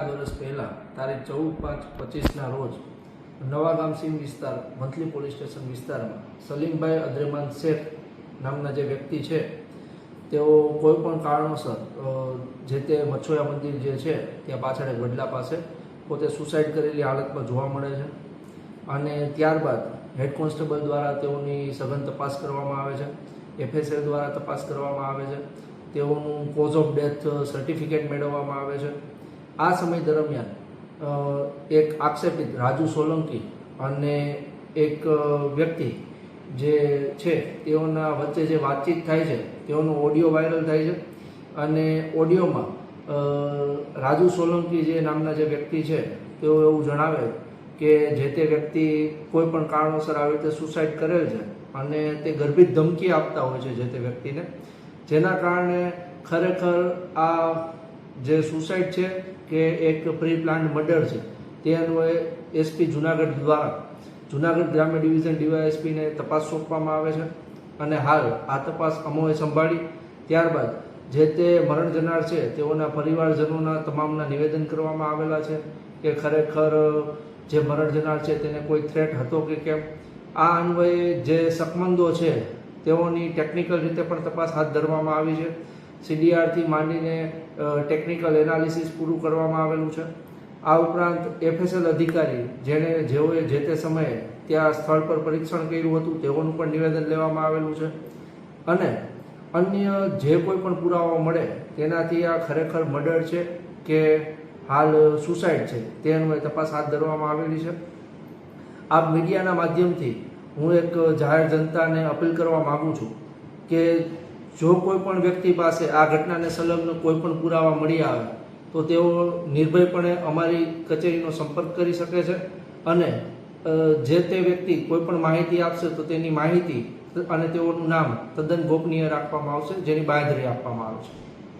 વર્ષ પહેલા તારીખ 14/5/25ના રોજ નવાગામ સીમ વિસ્તાર મંથલી પોલીસ સ્ટેશન વિસ્તારમાં સલીમભાઈ અદ્રેમાન શેખ નામના જે વ્યક્તિ છે તેઓ કોઈ પણ કારણોસર જે તે મચ્છોયા મંદિર જે છે ત્યાં પાછળ એક વડલા પાસે પોતે સુસાઇડ કરેલી હાલતમાં જોવા મળે છે અને ત્યારબાદ હેડ કોન્સ્ટેબલ દ્વારા તેઓની સઘન તપાસ કરવામાં આવે છે, FSL દ્વારા તપાસ કરવામાં આવે છે, તેઓનું કોઝ ઓફ ડેથ સર્ટિફિકેટ મેળવવામાં આવે છે। આ સમય દરમિયાન એક આક્ષેપિત રાજુ સોલંકી અને એક વ્યક્તિ જે છે તેઓના વચ્ચે જે વાતચીત થાય છે તેઓનો ઓડિયો વાયરલ થાય છે અને ઓડિયોમાં રાજુ સોલંકી જે નામના જે વ્યક્તિ છે તેઓ એવું જણાવે કે જે તે વ્યક્તિ કોઈ પણ કારણોસર આવી રીતે સુસાઇડ કરેલ છે અને તે ગર્ભિત ધમકી આપતા હોય છે જે તે વ્યક્તિને, જેના કારણે ખરેખર આ જે સુસાઇડ છે કે એક પ્રી પ્લાન્ડ મર્ડર છે તે અન્વયે એસપી જુનાગઢ દ્વારા જુનાગઢ ગ્રામ્ય ડિવિઝન DYSPને તપાસ સોંપવામાં આવે છે અને હાલ આ તપાસ અમોએ સંભાળી ત્યારબાદ જે તે મરણ જનાર છે તેઓના પરિવારજનોના તમામના નિવેદન કરવામાં આવેલા છે કે ખરેખર જે મરણ જનાર છે તેને કોઈ થ્રેટ હતો કે કેમ। આ અન્વયે જે શકમંદો છે તેઓની ટેકનિકલ રીતે પણ તપાસ હાથ ધરવામાં આવી છે। CDRથી માંડીને ટેકનિકલ એનાલિસિસ પૂરું કરવામાં આવેલું છે। આ ઉપરાંત FSL અધિકારી જેઓએ જે તે સમયે ત્યાં સ્થળ પર પરીક્ષણ કર્યું હતું તેઓનું પણ નિવેદન લેવામાં આવેલું છે અને અન્ય જે કોઈ પણ પુરાવાઓ મળે તેનાથી આ ખરેખર મર્ડર છે કે હાલ સુસાઇડ છે તે અન્વયે તપાસ હાથ ધરવામાં આવેલી છે। આ મીડિયાના માધ્યમથી હું એક જાહેર જનતાને અપીલ કરવા માગું છું કે જો કોઈ પણ વ્યક્તિ પાસે આ ઘટનાને સંલગ્ન કોઈ પણ પુરાવા મળી આવે તો તેઓ નિર્ભયપણે અમારી કચેરીનો સંપર્ક કરી શકે છે અને જે તે વ્યક્તિ કોઈ પણ માહિતી આપશે તો તેની માહિતી અને તેઓનું નામ તદ્દન ગોપનીય રાખવામાં આવશે, જેની બાંયધરી આપવામાં આવે છે।